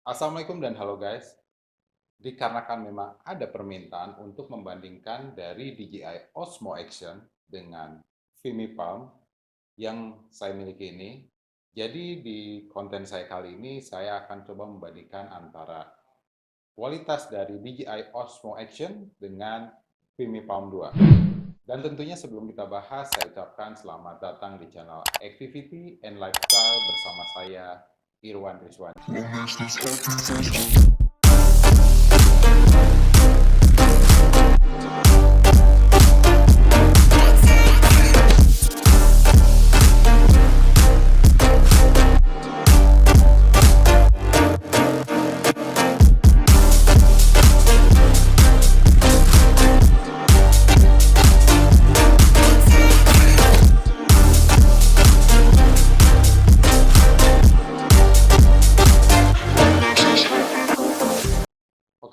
Assalamualaikum dan halo guys. Dikarenakan memang ada permintaan untuk membandingkan dari DJI Osmo Action dengan Vimy Palm yang saya miliki ini. Jadi di konten saya kali ini saya akan coba membandingkan antara kualitas dari DJI Osmo Action dengan Vimy Palm 2. Dan tentunya sebelum kita bahas, saya ucapkan selamat datang di channel Activity and Lifestyle bersama saya, Irwan Rizwan.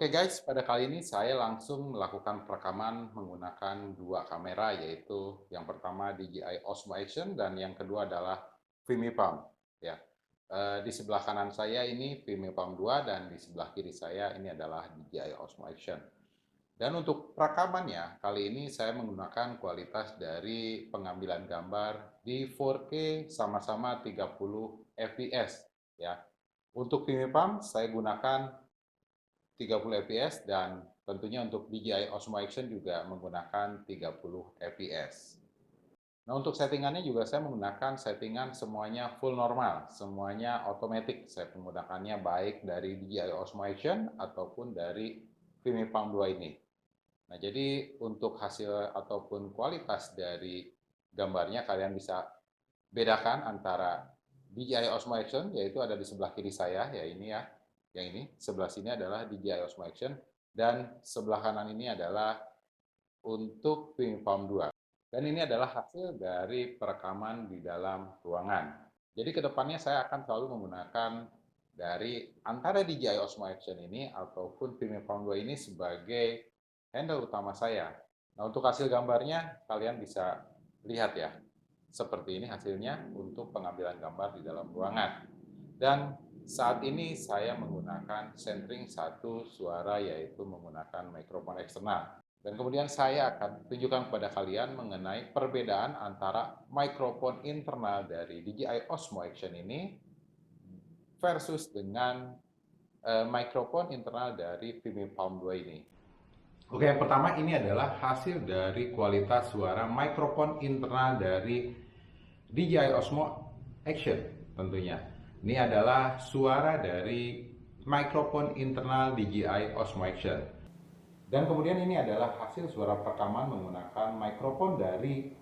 Oke guys, pada kali ini saya langsung melakukan perekaman menggunakan dua kamera, yaitu yang pertama DJI Osmo Action dan yang kedua adalah Vimy Palm. Ya, di sebelah kanan saya ini Vimy Palm 2 dan di sebelah kiri saya ini adalah DJI Osmo Action. Dan untuk perekamannya, kali ini saya menggunakan kualitas dari pengambilan gambar di 4K sama-sama 30 fps. Ya, untuk Vimy Palm saya gunakan 30 fps dan tentunya untuk DJI Osmo Action juga menggunakan 30 fps. Nah, untuk settingannya juga saya menggunakan settingan semuanya full normal, semuanya otomatis. Saya menggunakannya baik dari DJI Osmo Action ataupun dari Vimy Palm 2 ini. Nah, jadi untuk hasil ataupun kualitas dari gambarnya kalian bisa bedakan antara DJI Osmo Action, yaitu ada di sebelah kiri saya, ya ini ya, yang ini, sebelah sini adalah DJI Osmo Action, dan sebelah kanan ini adalah untuk Vimy Palm 2. Dan ini adalah hasil dari perekaman di dalam ruangan. Jadi kedepannya saya akan selalu menggunakan dari antara DJI Osmo Action ini ataupun Vimy Palm 2 ini sebagai handle utama saya. Nah, untuk hasil gambarnya kalian bisa lihat ya. Seperti ini hasilnya untuk pengambilan gambar di dalam ruangan. Dan saat ini saya menggunakan centering satu suara, yaitu menggunakan mikrofon eksternal. Dan kemudian saya akan tunjukkan kepada kalian mengenai perbedaan antara mikrofon internal dari DJI Osmo Action ini versus dengan mikrofon internal dari Vimy Palm 2 ini. Oke, yang pertama ini adalah hasil dari kualitas suara mikrofon internal dari DJI Osmo Action tentunya. Ini adalah suara dari mikrofon internal DJI Osmo Action. Dan kemudian ini adalah hasil suara perekaman menggunakan mikrofon dari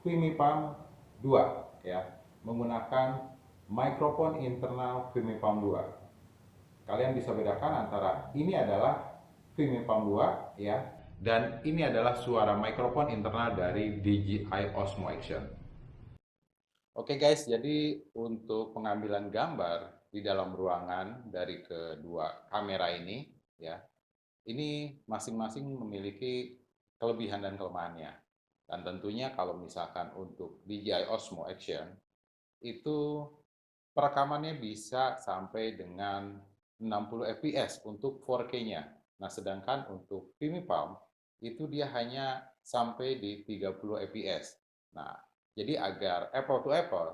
Vimy Palm 2 ya, menggunakan mikrofon internal Vimy Palm 2. Kalian bisa bedakan antara ini adalah Vimy Palm 2 ya, dan ini adalah suara mikrofon internal dari DJI Osmo Action. Oke guys, jadi untuk pengambilan gambar di dalam ruangan dari kedua kamera ini ya, ini masing-masing memiliki kelebihan dan kelemahannya. Dan tentunya kalau misalkan untuk DJI Osmo Action itu perekamannya bisa sampai dengan 60 fps untuk 4K-nya. Nah, sedangkan untuk Vimy Palm itu dia hanya sampai di 30 fps. Nah, jadi agar apple to apple,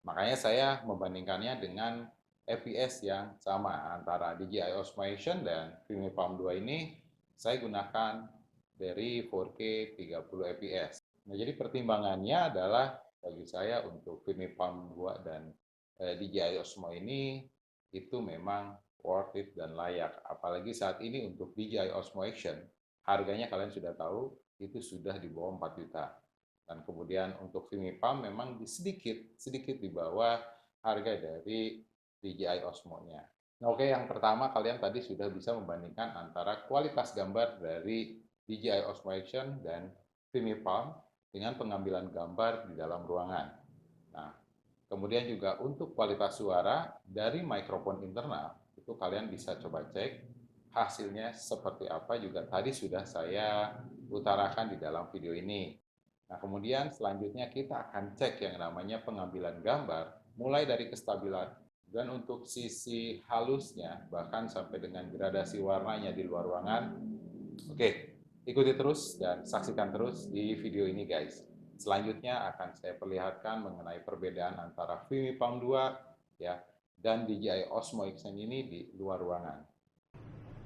makanya saya membandingkannya dengan fps yang sama antara DJI Osmo Action dan Vimy Palm 2 ini. Saya gunakan dari 4K 30 fps. Nah, jadi pertimbangannya adalah bagi saya untuk Vimy Palm 2 dan DJI Osmo ini itu memang worth it dan layak. Apalagi saat ini untuk DJI Osmo Action, harganya kalian sudah tahu itu sudah di bawah 4 juta. Dan kemudian untuk Vimy Palm memang sedikit di bawah harga dari DJI Osmo-nya. Nah, oke, yang pertama kalian tadi sudah bisa membandingkan antara kualitas gambar dari DJI Osmo Action dan Vimy Palm dengan pengambilan gambar di dalam ruangan. Nah, kemudian juga untuk kualitas suara dari mikrofon internal, itu kalian bisa coba cek hasilnya seperti apa, juga tadi sudah saya utarakan di dalam video ini. Nah, kemudian selanjutnya kita akan cek yang namanya pengambilan gambar, mulai dari kestabilan Dan untuk sisi halusnya, bahkan sampai dengan gradasi warnanya di luar ruangan, oke, ikuti terus dan saksikan terus di video ini guys. Selanjutnya akan saya perlihatkan mengenai perbedaan antara Vimy Palm 2 ya dan DJI Osmo Action ini di luar ruangan.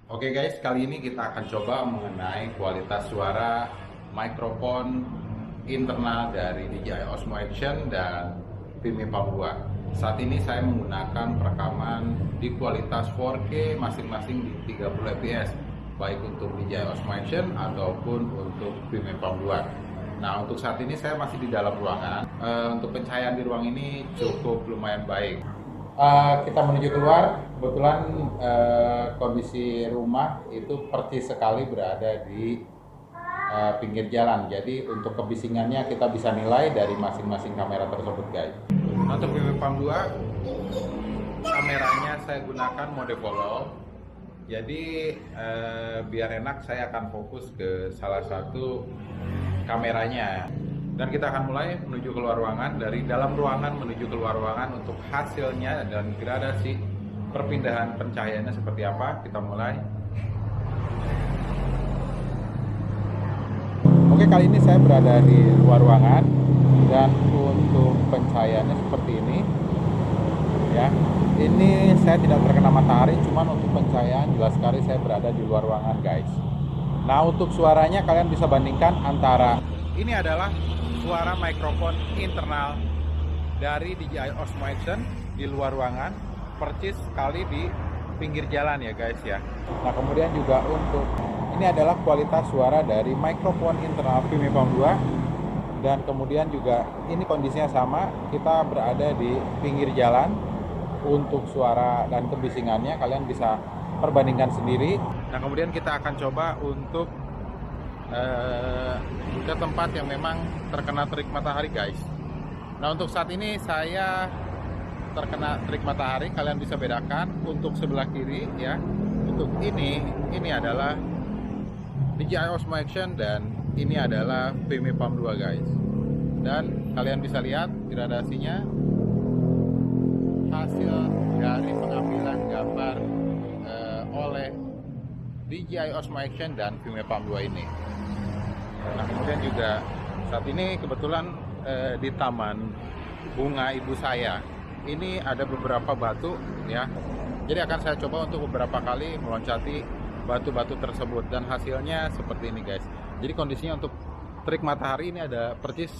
Oke guys, kali ini kita akan coba mengenai kualitas suara mikrofon internal dari DJI Osmo Action dan Vimy Palm 2. Saat ini saya menggunakan perekaman di kualitas 4K masing-masing di 30 fps, baik untuk DJI Osmo Action ataupun untuk Vimy Palm 2. Nah, untuk saat ini saya masih di dalam ruangan. Untuk pencahayaan di ruang ini cukup lumayan baik. Kita menuju keluar. Kebetulan kondisi rumah itu persis sekali berada di pinggir jalan. Jadi untuk kebisingannya kita bisa nilai dari masing-masing kamera tersebut, guys. Untuk Vimy Palm 2, kameranya saya gunakan mode follow. Jadi biar enak saya akan fokus ke salah satu kameranya. Dan kita akan mulai menuju keluar ruangan. Dari dalam ruangan menuju keluar ruangan untuk hasilnya dan gradasi perpindahan pencahayaannya seperti apa, kita mulai. Oke, kali ini saya berada di luar ruangan dan untuk pencahayaannya seperti ini ya. Ini saya tidak terkena matahari, cuman untuk pencahayaan jelas sekali saya berada di luar ruangan, guys. Nah, untuk suaranya kalian bisa bandingkan antara ini adalah suara mikrofon internal dari DJI Osmo Action di luar ruangan, persis sekali di pinggir jalan ya guys ya. Nah, kemudian juga untuk ini adalah kualitas suara dari mikrofon internal Vimy Palm 2, dan kemudian juga ini kondisinya sama, kita berada di pinggir jalan. Untuk suara dan kebisingannya kalian bisa perbandingkan sendiri. Nah, kemudian kita akan coba untuk ke tempat yang memang terkena terik matahari, guys. Nah, untuk saat ini saya terkena terik matahari, kalian bisa bedakan untuk sebelah kiri ya. Untuk ini adalah DJI Osmo Action dan ini adalah Vimy Palm 2, guys. Dan kalian bisa lihat gradasinya, hasil dari pengambilan gambar oleh DJI Osmo Action dan Vimy Palm 2 ini. Nah, kemudian juga saat ini kebetulan di taman bunga ibu saya ini ada beberapa batu ya. Jadi akan saya coba untuk beberapa kali meloncati batu-batu tersebut dan hasilnya seperti ini, guys. Jadi kondisinya untuk terik matahari ini ada persis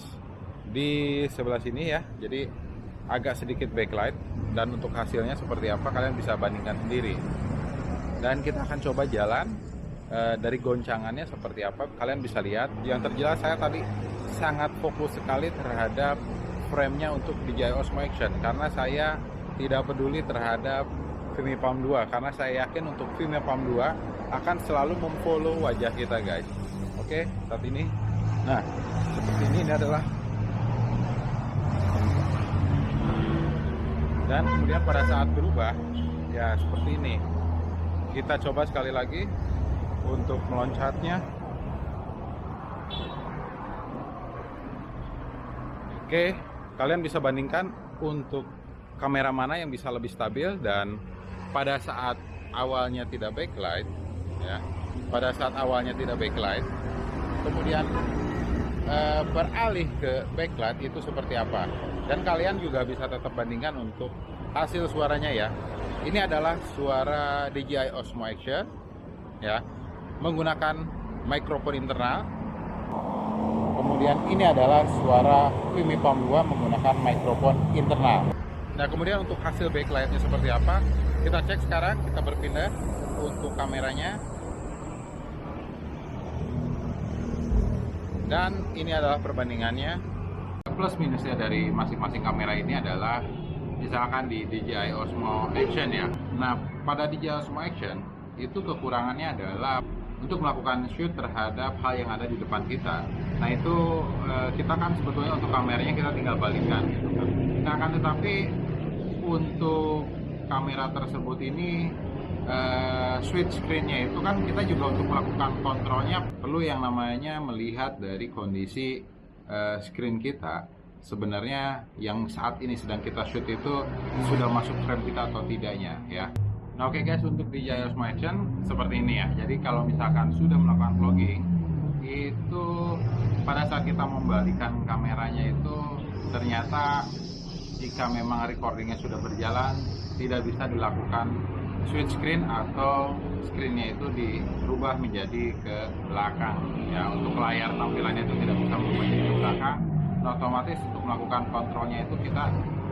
di sebelah sini ya. Jadi agak sedikit backlight, dan untuk hasilnya seperti apa kalian bisa bandingkan sendiri. Dan kita akan coba jalan dari goncangannya seperti apa, kalian bisa lihat. Yang terjelas saya tadi sangat fokus sekali terhadap frame-nya untuk DJI Osmo Action, karena saya tidak peduli terhadap Vimy Palm 2, karena saya yakin untuk Vimy Palm 2 akan selalu memfollow wajah kita, guys. Oke, saat ini nah seperti ini adalah. Dan kemudian pada saat berubah ya seperti ini. Kita coba sekali lagi untuk meloncatnya. Oke, kalian bisa bandingkan untuk kamera mana yang bisa lebih stabil. Dan pada saat awalnya tidak backlight ya, pada saat awalnya tidak backlight kemudian beralih ke backlight itu seperti apa. Dan kalian juga bisa tetap bandingkan untuk hasil suaranya ya. Ini adalah suara DJI Osmo Action ya, menggunakan mikrofon internal. Kemudian ini adalah suara Vimy Palm 2 menggunakan mikrofon internal. Nah, kemudian untuk hasil backlightnya seperti apa, kita cek sekarang. Kita berpindah untuk kameranya. Dan ini adalah perbandingannya. Plus minusnya dari masing-masing kamera ini adalah misalkan di DJI Osmo Action ya. Nah, pada DJI Osmo Action itu kekurangannya adalah untuk melakukan shoot terhadap hal yang ada di depan kita. Nah, itu kita kan sebetulnya untuk kameranya kita tinggal balikkan gitu kan. Nah, akan tetapi untuk kamera tersebut ini switch screen-nya itu kan kita juga untuk melakukan kontrolnya perlu yang namanya melihat dari kondisi screen kita sebenarnya yang saat ini sedang kita shoot itu sudah masuk frame kita atau tidaknya ya. Nah oke guys, untuk DJI Osmo Action seperti ini ya. Jadi kalau misalkan sudah melakukan vlogging, itu pada saat kita membalikan kameranya itu ternyata jika memang recordingnya sudah berjalan, tidak bisa dilakukan switch screen atau screennya itu dirubah menjadi ke belakang ya. Untuk layar tampilannya itu tidak bisa berubah jadi ke belakang. Nah, otomatis untuk melakukan kontrolnya itu kita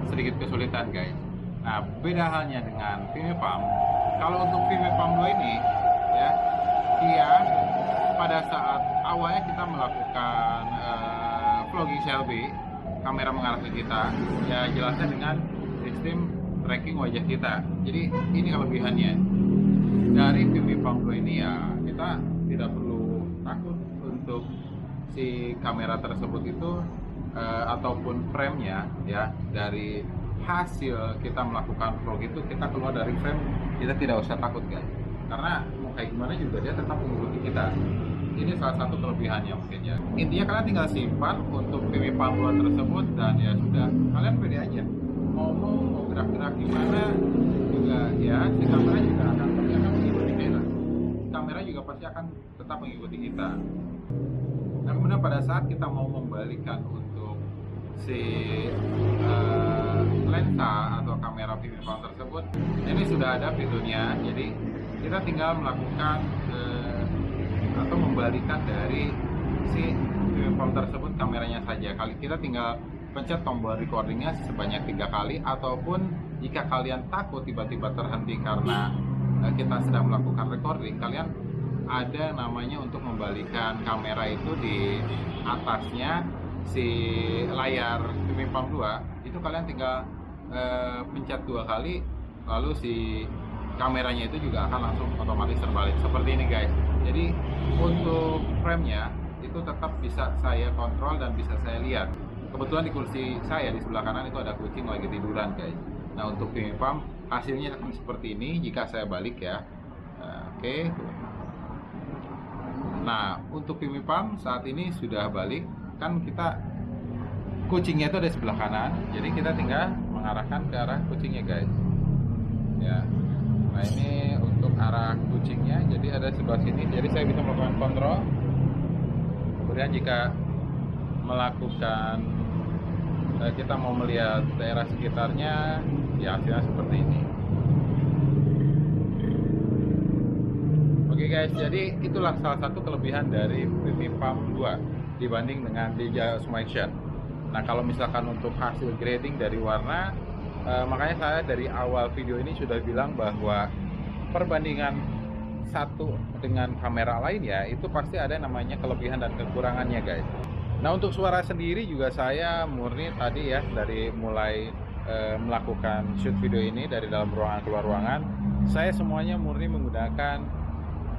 sedikit kesulitan guys. Nah, beda halnya dengan Vimy Palm. Kalau untuk Vimy Palm 2 ini ya, dia pada saat awalnya kita melakukan vlogging selfie, kamera mengarah ke kita, ya jelasnya dengan sistem tracking wajah kita. Jadi ini kelebihannya dari Vimy Palm 2 ini ya, kita tidak perlu takut untuk si kamera tersebut itu ataupun frame-nya ya, dari hasil kita melakukan vlog itu kita keluar dari frame, kita tidak usah takut guys, karena mau kayak gimana juga dia tetap mengikuti kita. Ini salah satu kelebihannya mungkin ya. Intinya kalian tinggal simpan untuk Vimy Palm 2 tersebut dan ya sudah, kalian pede aja mau gerak-gerak gimana juga ya, si kamera juga akan mengikuti kita. Kamera juga pasti akan tetap mengikuti kita. Nah kemudian pada saat kita mau membalikan untuk si lensa atau kamera Vimy Palm tersebut, ini sudah ada fiturnya. Jadi kita tinggal melakukan atau membalikan dari si Vimy Palm tersebut kameranya saja. Kali kita tinggal pencet tombol recordingnya sebanyak 3 kali, ataupun jika kalian takut tiba-tiba terhenti karena kita sedang melakukan recording, kalian ada namanya untuk membalikan kamera itu di atasnya si layar Vimy Palm 2 itu kalian tinggal pencet 2 kali, lalu si kameranya itu juga akan langsung otomatis terbalik seperti ini guys. Jadi untuk frame-nya itu tetap bisa saya kontrol dan bisa saya lihat. Kebetulan di kursi saya di sebelah kanan itu ada kucing lagi tiduran guys. Nah untuk Vimy Palm hasilnya akan seperti ini jika saya balik ya. Oke. Nah untuk Vimy Palm saat ini sudah balik, kan kita kucingnya itu ada di sebelah kanan, jadi kita tinggal mengarahkan ke arah kucingnya guys ya. Nah ini untuk arah kucingnya, jadi ada sebelah sini, jadi saya bisa melakukan kontrol. Kemudian jika melakukan kita mau melihat daerah sekitarnya, ya hasilnya seperti ini. Oke guys, jadi itulah salah satu kelebihan dari Vimy Palm 2 dibanding dengan DJI Osmo Action. Nah kalau misalkan untuk hasil grading dari warna, makanya saya dari awal video ini sudah bilang bahwa perbandingan satu dengan kamera lain ya, itu pasti ada namanya kelebihan dan kekurangannya guys. Nah untuk suara sendiri juga saya murni tadi ya, dari mulai melakukan shoot video ini dari dalam ruangan keluar ruangan, saya semuanya murni menggunakan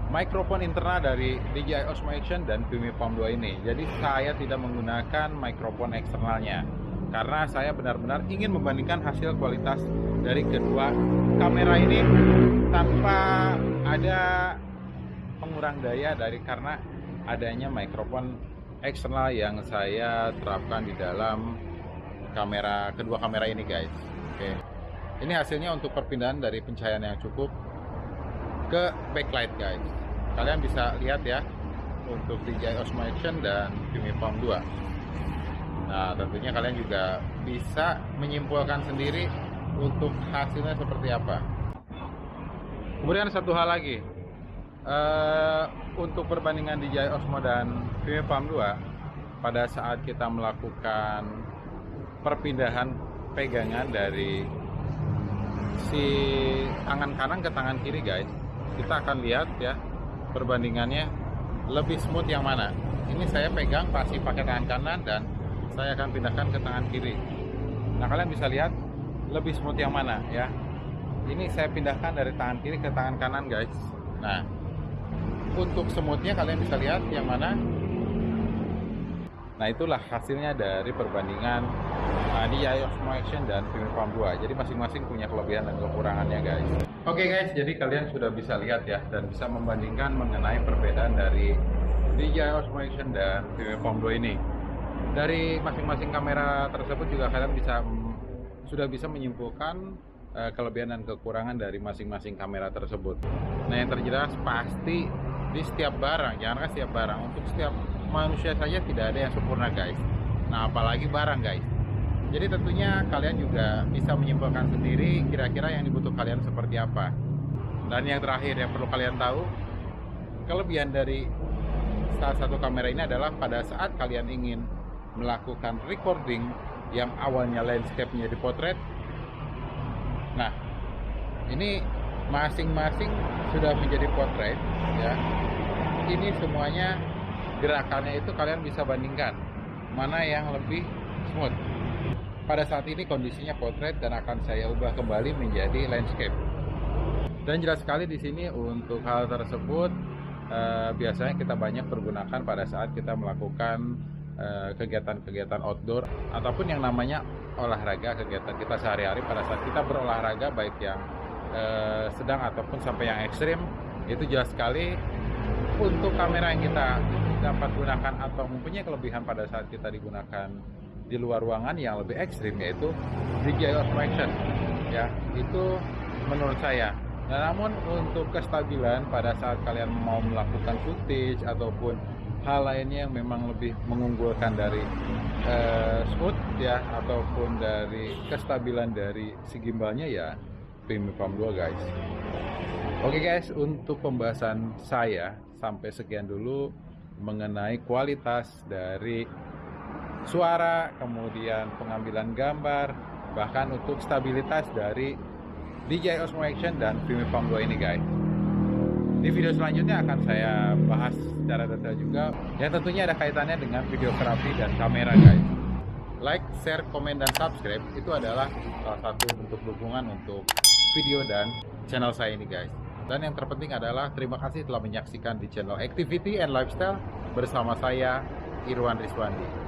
mikrofon internal dari DJI Osmo Action dan Vimy Palm 2 ini. Jadi saya tidak menggunakan mikrofon eksternalnya, karena saya benar-benar ingin membandingkan hasil kualitas dari kedua kamera ini tanpa ada pengurang daya dari karena adanya mikrofon eksternal yang saya terapkan di dalam kamera, kedua kamera ini guys. Oke. Ini hasilnya untuk perpindahan dari pencahayaan yang cukup ke backlight guys. Kalian bisa lihat ya untuk DJI Osmo Action dan Vimy Palm 2. Nah tentunya kalian juga bisa menyimpulkan sendiri untuk hasilnya seperti apa. Kemudian satu hal lagi, untuk perbandingan DJI Osmo dan Vimy Palm 2, pada saat kita melakukan perpindahan pegangan dari si tangan kanan ke tangan kiri guys, kita akan lihat ya perbandingannya lebih smooth yang mana. Ini saya pegang pasti pakai tangan kanan dan saya akan pindahkan ke tangan kiri. Nah kalian bisa lihat lebih smooth yang mana ya. Ini saya pindahkan dari tangan kiri ke tangan kanan guys. Nah untuk smoothnya kalian bisa lihat yang mana. Nah itulah hasilnya dari perbandingan DJI Osmo Action dan Vimy Palm 2. Jadi masing-masing punya kelebihan dan kekurangannya guys. Oke guys, jadi kalian sudah bisa lihat ya dan bisa membandingkan mengenai perbedaan dari DJI Osmo Action dan Vimy Palm 2 ini. Dari masing-masing kamera tersebut juga kalian bisa sudah bisa menyimpulkan kelebihan dan kekurangan dari masing-masing kamera tersebut. Nah, yang terjelas pasti di setiap barang, jangankan setiap barang, untuk setiap manusia saja tidak ada yang sempurna guys. Nah, apalagi barang guys. Jadi tentunya kalian juga bisa menyimpulkan sendiri kira-kira yang dibutuhkan kalian seperti apa. Dan yang terakhir yang perlu kalian tahu, kelebihan dari salah satu kamera ini adalah pada saat kalian ingin melakukan recording yang awalnya landscape-nya di potret. Nah, ini masing-masing sudah menjadi potret ya. Ini semuanya gerakannya itu kalian bisa bandingkan mana yang lebih smooth. Pada saat ini kondisinya potret dan akan saya ubah kembali menjadi landscape. Dan jelas sekali di sini untuk hal tersebut biasanya kita banyak pergunakan pada saat kita melakukan kegiatan-kegiatan outdoor ataupun yang namanya olahraga, kegiatan kita sehari-hari pada saat kita berolahraga baik yang sedang ataupun sampai yang ekstrim. Itu jelas sekali untuk kamera yang kita dapat gunakan atau mempunyai kelebihan pada saat kita digunakan di luar ruangan yang lebih ekstrim, yaitu DJI Osmo Action ya, itu menurut saya. Nah, namun untuk kestabilan pada saat kalian mau melakukan footage ataupun hal lainnya yang memang lebih mengunggulkan dari smooth ya, ataupun dari kestabilan dari si gimbalnya ya Vimy Palm 2 guys. Oke guys, untuk pembahasan saya sampai sekian dulu mengenai kualitas dari suara, kemudian pengambilan gambar, bahkan untuk stabilitas dari DJI Osmo Action dan Vimy Palm 2 ini guys. Di video selanjutnya akan saya bahas secara detail juga yang tentunya ada kaitannya dengan videografi dan kamera guys. Like, share, komen, dan subscribe itu adalah salah satu bentuk dukungan untuk video dan channel saya ini guys. Dan yang terpenting adalah terima kasih telah menyaksikan di channel Activity and Lifestyle bersama saya Irwan Rizwandi.